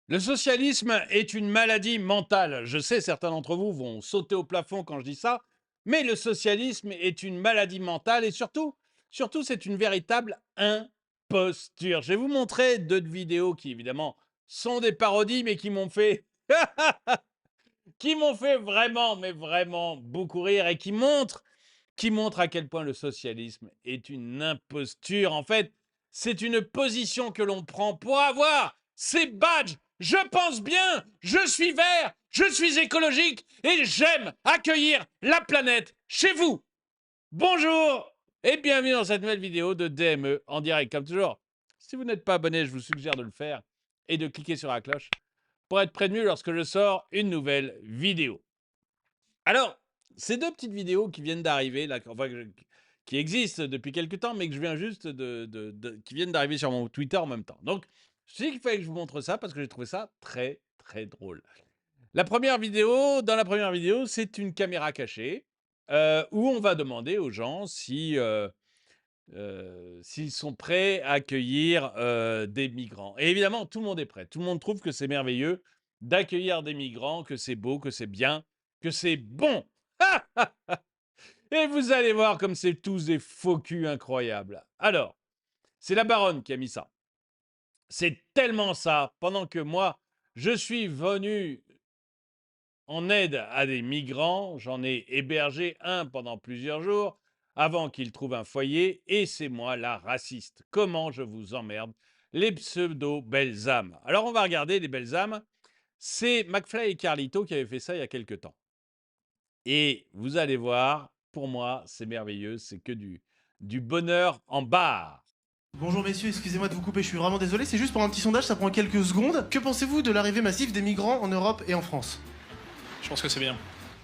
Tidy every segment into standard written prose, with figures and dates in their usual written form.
Le socialisme est une maladie mentale. Je sais, certains d'entre vous vont sauter au plafond quand je dis ça, mais le socialisme est une maladie mentale et surtout, c'est une véritable imposture. Je vais vous montrer d'autres vidéos qui, évidemment, sont des parodies, mais qui m'ont fait vraiment, mais vraiment beaucoup rire et qui montre à quel point le socialisme est une imposture. En fait, c'est une position que l'on prend pour avoir ces badges. Je pense bien, je suis vert, je suis écologique et j'aime accueillir la planète chez vous. Bonjour et bienvenue dans cette nouvelle vidéo de DME en direct. Comme toujours, si vous n'êtes pas abonné, je vous suggère de le faire et de cliquer sur la cloche pour être prévenu lorsque je sors une nouvelle vidéo. Alors, ces deux petites vidéos qui viennent d'arriver, là, enfin, qui existent depuis quelques temps, mais que je viens juste qui viennent d'arriver sur mon Twitter en même temps. Donc, je sais qu'il fallait que je vous montre ça parce que j'ai trouvé ça très, très drôle. Dans la première vidéo, c'est une caméra cachée où on va demander aux gens s'ils sont prêts à accueillir des migrants. Et évidemment, tout le monde est prêt. Tout le monde trouve que c'est merveilleux d'accueillir des migrants, que c'est beau, que c'est bien, que c'est bon. Et vous allez voir comme c'est tous des faux culs incroyables. Alors, c'est la baronne qui a mis ça. C'est tellement ça, pendant que moi, je suis venu en aide à des migrants, j'en ai hébergé un pendant plusieurs jours avant qu'il trouve un foyer, et c'est moi la raciste. Comment je vous emmerde, les pseudo-belles âmes. Alors on va regarder les belles âmes. C'est McFly et Carlito qui avaient fait ça il y a quelque temps. Et vous allez voir, pour moi, c'est merveilleux, c'est que du bonheur en barre. Bonjour messieurs, excusez-moi de vous couper, je suis vraiment désolé, c'est juste pour un petit sondage, ça prend quelques secondes. Que pensez-vous de l'arrivée massive des migrants en Europe et en France? Je pense que c'est bien.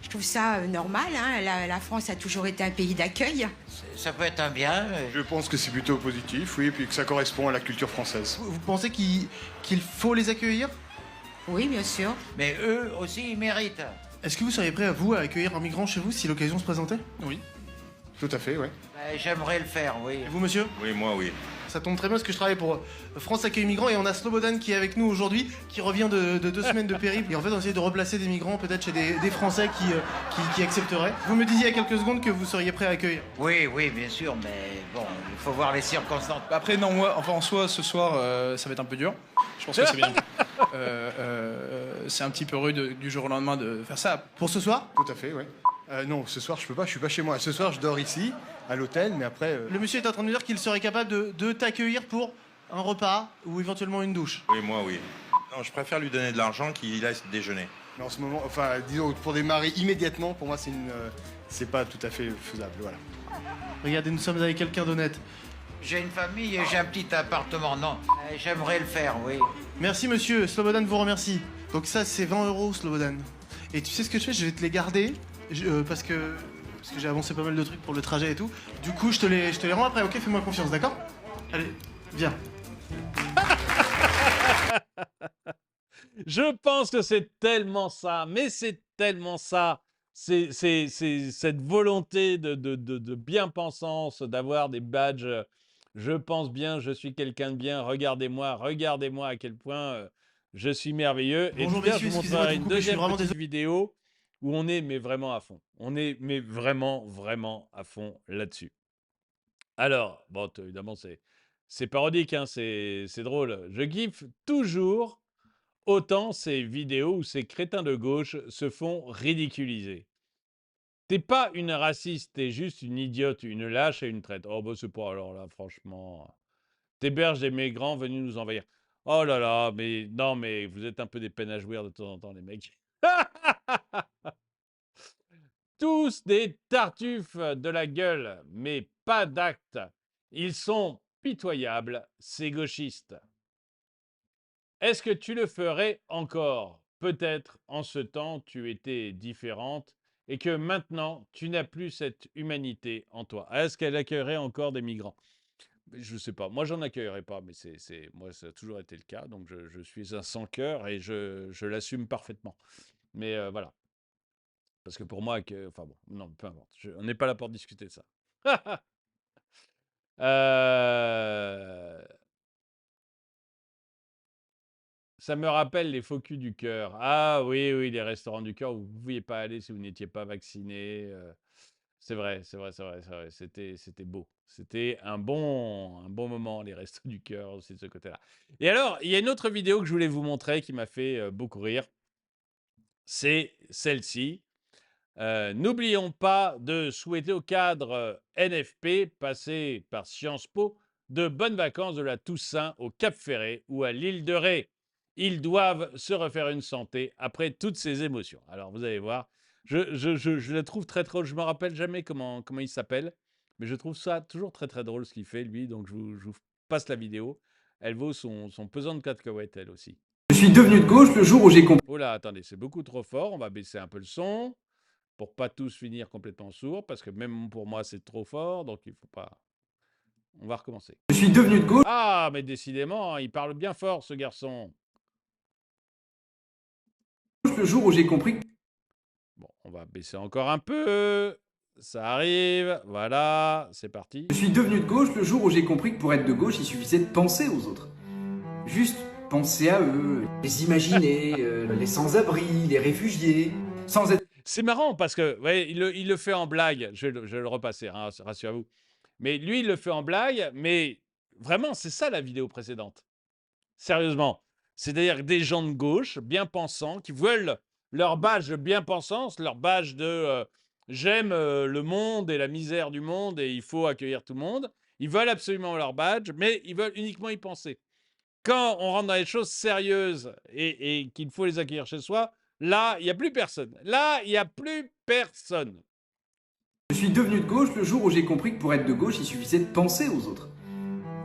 Je trouve ça normal, hein. La France a toujours été un pays d'accueil. Ça peut être un bien. Je pense que c'est plutôt positif, oui, et puis que ça correspond à la culture française. Vous pensez qu'il faut les accueillir? Oui, bien sûr. Mais eux aussi, ils méritent. Est-ce que vous seriez prêt à vous à accueillir un migrant chez vous si l'occasion se présentait? Oui. Tout à fait, oui. J'aimerais le faire, oui. Et vous monsieur? Oui, moi, oui. Ça tombe très bien parce que je travaille pour France Accueil Migrants et on a Slobodan qui est avec nous aujourd'hui, qui revient de 2 semaines de périple. Et en fait, on essaie de replacer des migrants peut-être chez des Français qui accepteraient. Vous me disiez il y a quelques secondes que vous seriez prêt à accueillir. Oui, oui, bien sûr, mais bon, il faut voir les circonstances. Après, non, moi, enfin, en soi, ce soir, ça va être un peu dur. Je pense que c'est bien. C'est un petit peu rude du jour au lendemain de faire ça. Pour ce soir? Tout à fait, oui. Non, ce soir, je peux pas, je suis pas chez moi. Ce soir, je dors ici, à l'hôtel, mais après... Le monsieur est en train de nous dire qu'il serait capable de t'accueillir pour un repas ou éventuellement une douche. Oui, moi, oui. Non, je préfère lui donner de l'argent qu'il aille déjeuner. Mais en ce moment, enfin, disons, pour démarrer immédiatement, pour moi, c'est pas tout à fait faisable, voilà. Regardez, nous sommes avec quelqu'un d'honnête. J'ai une famille et j'ai un petit appartement, non. J'aimerais le faire, oui. Merci monsieur, Slobodan vous remercie. Donc ça c'est 20 euros Slobodan. Et tu sais ce que je fais? Je vais te les garder parce que j'ai avancé pas mal de trucs pour le trajet et tout. Du coup je te les rends après, ok? Fais-moi confiance, d'accord? Allez, viens. Je pense que c'est tellement ça, mais c'est tellement ça. C'est cette volonté de bien-pensance, d'avoir des badges. Je pense bien, je suis quelqu'un de bien. Regardez-moi à quel point je suis merveilleux. Et Bonjour tout à l'heure, messieurs, je vous excusez-moi de montrerai vous une couper, je suis deuxième vraiment petite désolé. vidéo où on est mais vraiment à fond. On est mais vraiment, vraiment à fond là-dessus. Alors, bon, évidemment, c'est parodique, hein, c'est drôle. Je kiffe toujours autant ces vidéos où ces crétins de gauche se font ridiculiser. T'es pas une raciste, t'es juste une idiote, une lâche et une traite. Oh, bah, c'est pas alors là, franchement. T'héberges des migrants venus nous envahir. Oh là là, mais non, mais vous êtes un peu des peines à jouir de temps en temps, les mecs. Tous des tartuffes de la gueule, mais pas d'acte. Ils sont pitoyables, ces gauchistes. Est-ce que tu le ferais encore? Peut-être en ce temps tu étais différente et que maintenant tu n'as plus cette humanité en toi. Est-ce qu'elle accueillerait encore des migrants? Je ne sais pas. Moi, j'en accueillerais pas, mais moi, ça a toujours été le cas. Donc, je suis un sans-cœur et je l'assume parfaitement. Mais voilà. Parce que pour moi, enfin bon, non, peu importe. On n'est pas là pour discuter de ça. Euh, Ça me rappelle les faux culs du cœur. Ah oui, oui, les restaurants du cœur où vous ne pouviez pas aller si vous n'étiez pas vacciné. C'est vrai, c'est vrai, c'est vrai, c'est vrai. C'était beau. C'était un bon moment, les restos du cœur aussi de ce côté-là. Et alors, il y a une autre vidéo que je voulais vous montrer qui m'a fait beaucoup rire. C'est celle-ci. N'oublions pas de souhaiter au cadre NFP, passé par Sciences Po, de bonnes vacances de la Toussaint au Cap Ferret ou à l'île de Ré. Ils doivent se refaire une santé après toutes ces émotions. Alors, vous allez voir, je la trouve très drôle. Je ne me rappelle jamais comment il s'appelle, mais je trouve ça toujours très très drôle ce qu'il fait, lui. Donc, je vous passe la vidéo. Elle vaut son pesant de cacahuètes, elle aussi. Je suis devenu de gauche le jour où j'ai compris. Oh là, attendez, c'est beaucoup trop fort. On va baisser un peu le son pour pas tous finir complètement sourds, parce que même pour moi, c'est trop fort, donc il faut pas... On va recommencer. Je suis devenu de gauche Ah, mais décidément, il parle bien fort, ce garçon. le jour où j'ai compris que Bon, on va baisser encore un peu. Ça arrive, voilà, c'est parti. je suis devenu de gauche le jour où j'ai compris que pour être de gauche, il suffisait de penser aux autres. Juste penser à eux, les imaginer, les sans-abri, les réfugiés, sans être C'est marrant parce que, ouais, il le fait en blague. Je vais le repasser, hein, rassurez-vous. Mais lui, il le fait en blague, mais vraiment, c'est ça la vidéo précédente. Sérieusement. C'est-à-dire des gens de gauche, bien pensants, qui veulent leur badge de bien-pensance, leur badge de j'aime le monde et la misère du monde et il faut accueillir tout le monde. Ils veulent absolument leur badge, mais ils veulent uniquement y penser. Quand on rentre dans les choses sérieuses et qu'il faut les accueillir chez soi, là, il n'y a plus personne. Là, il n'y a plus personne. Je suis devenu de gauche le jour où j'ai compris que pour être de gauche, il suffisait de penser aux autres.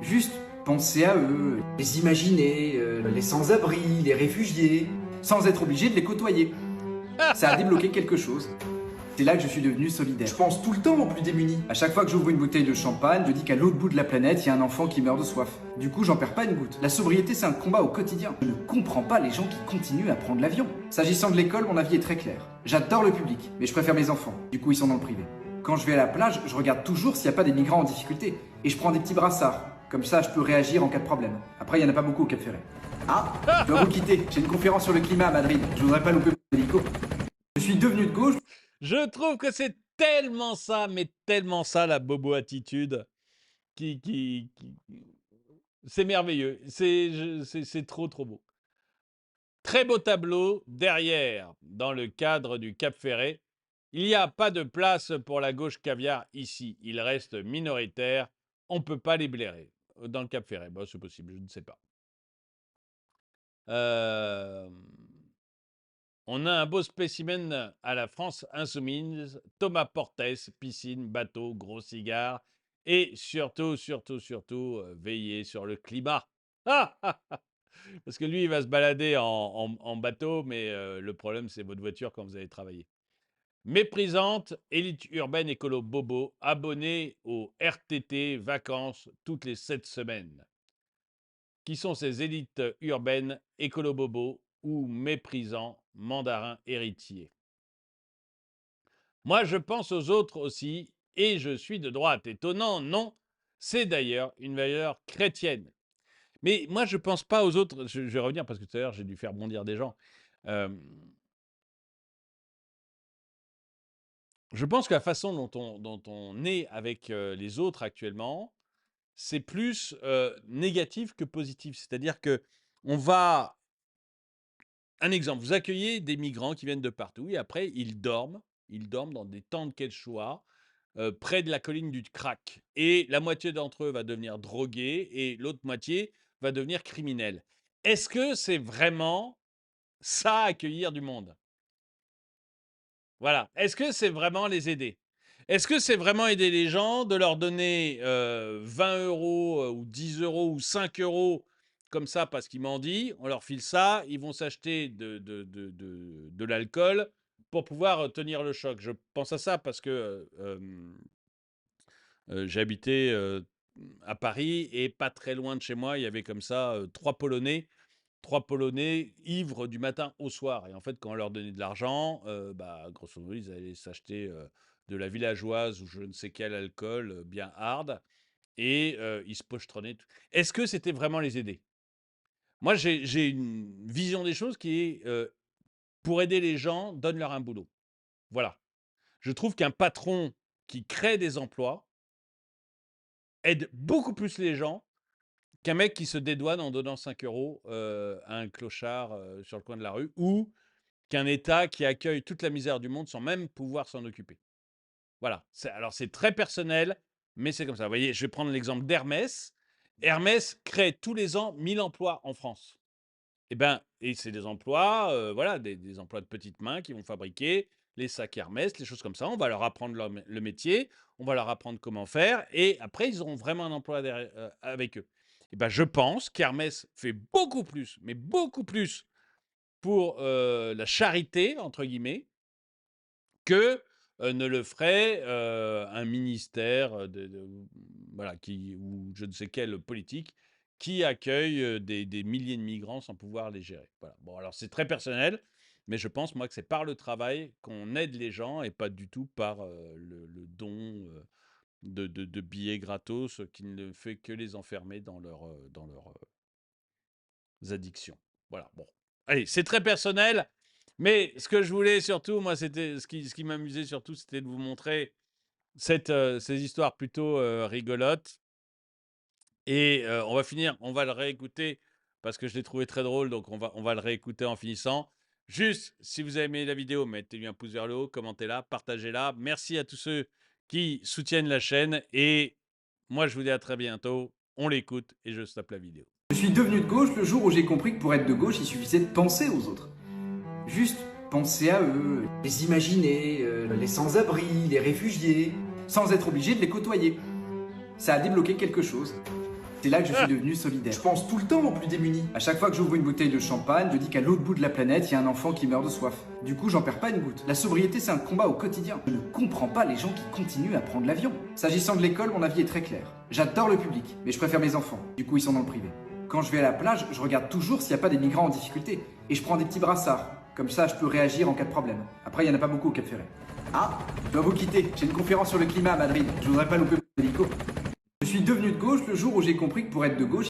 Juste penser à eux, les imaginer, les sans-abri, les réfugiés, sans être obligé de les côtoyer. Ça a débloqué quelque chose. C'est là que je suis devenu solidaire. Je pense tout le temps aux plus démunis. À chaque fois que j'ouvre une bouteille de champagne, je dis qu'à l'autre bout de la planète, il y a un enfant qui meurt de soif. Du coup, j'en perds pas une goutte. La sobriété, c'est un combat au quotidien. Je ne comprends pas les gens qui continuent à prendre l'avion. S'agissant de l'école, mon avis est très clair. J'adore le public, mais je préfère mes enfants. Du coup, ils sont dans le privé. Quand je vais à la plage, je regarde toujours s'il n'y a pas des migrants en difficulté. Et je prends des petits brassards. Comme ça, je peux réagir en cas de problème. Après, il n'y en a pas beaucoup au Cap Ferret. Ah, je dois vous quitter. J'ai une conférence sur le climat à Madrid. Je voudrais pas louper l'hélico. Je suis devenu de gauche. Je trouve que c'est tellement ça, mais tellement ça, la bobo-attitude, c'est merveilleux. C'est trop, trop beau. Très beau tableau derrière, dans le cadre du Cap Ferret. Il n'y a pas de place pour la gauche caviar ici. Ils restent minoritaires. On ne peut pas les blairer. Dans le Cap Ferret, bon, c'est possible, je ne sais pas. On a un beau spécimen à la France insoumise. Thomas Portes, piscine, bateau, gros cigare. Et surtout, veiller sur le climat. Parce que lui, il va se balader en bateau, mais le problème, c'est votre voiture quand vous allez travailler. Méprisante, élite urbaine écolo bobo, abonné au RTT vacances toutes les 7 semaines. Qui sont ces élites urbaines écolo bobo ou méprisants mandarins héritiers? Moi, je pense aux autres aussi et je suis de droite. Étonnant, non? C'est d'ailleurs une valeur chrétienne. Mais moi, je ne pense pas aux autres. Je vais revenir parce que tout à l'heure, j'ai dû faire bondir des gens. Je pense que la façon dont on est avec les autres actuellement, c'est plus négatif que positif. C'est-à-dire que on va... Un exemple, vous accueillez des migrants qui viennent de partout et après, ils dorment dans des tentes quechua près de la colline du Crac. Et la moitié d'entre eux va devenir drogués et l'autre moitié va devenir criminels. Est-ce que c'est vraiment ça, accueillir du monde? Voilà. Est-ce que c'est vraiment les aider? Est-ce que c'est vraiment aider les gens de leur donner 20 € ou 10 € ou 5 € comme ça parce qu'ils m'ont dit, on leur file ça, ils vont s'acheter de l'alcool pour pouvoir tenir le choc. Je pense à ça parce que j'habitais à Paris et pas très loin de chez moi, il y avait comme ça trois Polonais ivres du matin au soir. Et en fait, quand on leur donnait de l'argent, grosso modo, ils allaient s'acheter de la villageoise ou je ne sais quel alcool bien hard et ils se pochetronnaient. Est-ce que c'était vraiment les aider? Moi, j'ai une vision des choses qui est, pour aider les gens, donne-leur un boulot. Voilà. Je trouve qu'un patron qui crée des emplois aide beaucoup plus les gens qu'un mec qui se dédouane en donnant 5 € à un clochard, sur le coin de la rue, ou qu'un État qui accueille toute la misère du monde sans même pouvoir s'en occuper. Voilà. Alors c'est très personnel, mais c'est comme ça. Vous voyez, je vais prendre l'exemple d'Hermès. Hermès crée tous les ans 1000 emplois en France. Et c'est des emplois, voilà, des emplois de petites mains qui vont fabriquer les sacs Hermès, les choses comme ça. On va leur apprendre le métier, on va leur apprendre comment faire, et après, ils auront vraiment un emploi avec eux. Je pense qu'Hermès fait beaucoup plus, mais beaucoup plus pour la charité, entre guillemets, que ne le ferait un ministère voilà, ou je ne sais quel politique qui accueille des milliers de migrants sans pouvoir les gérer. Voilà. Bon, alors c'est très personnel, mais je pense, moi, que c'est par le travail qu'on aide les gens et pas du tout par le don de billets gratos qui ne fait que les enfermer dans leurs addictions. Voilà, bon. Allez, c'est très personnel, mais ce que je voulais surtout, moi, c'était ce qui m'amusait surtout, c'était de vous montrer ces histoires plutôt rigolotes. Et on va finir, on va le réécouter parce que je l'ai trouvé très drôle, donc on va le réécouter en finissant. Juste, si vous avez aimé la vidéo, mettez-lui un pouce vers le haut, commentez-la, partagez-la. Merci à tous ceux qui soutiennent la chaîne, et moi, je vous dis à très bientôt. On l'écoute et je stoppe la vidéo. Je suis devenu de gauche le jour où j'ai compris que pour être de gauche, il suffisait de penser aux autres. Juste penser à eux, les imaginer, les sans-abri, les réfugiés, sans être obligé de les côtoyer. Ça a débloqué quelque chose. C'est là que je suis devenu solidaire. Je pense tout le temps aux plus démunis. À chaque fois que j'ouvre une bouteille de champagne, je dis qu'à l'autre bout de la planète, il y a un enfant qui meurt de soif. Du coup, j'en perds pas une goutte. La sobriété, c'est un combat au quotidien. Je ne comprends pas les gens qui continuent à prendre l'avion. S'agissant de l'école, mon avis est très clair. J'adore le public, mais je préfère mes enfants. Du coup, ils sont dans le privé. Quand je vais à la plage, je regarde toujours s'il n'y a pas des migrants en difficulté. Et je prends des petits brassards. Comme ça, je peux réagir en cas de problème. Après, il n'y en a pas beaucoup au Cap Ferret. Ah, je dois vous quitter. J'ai une conférence sur le climat à Madrid. Je voudrais pas louper mon hélico. Je suis devenu de gauche le jour où j'ai compris que pour être de gauche,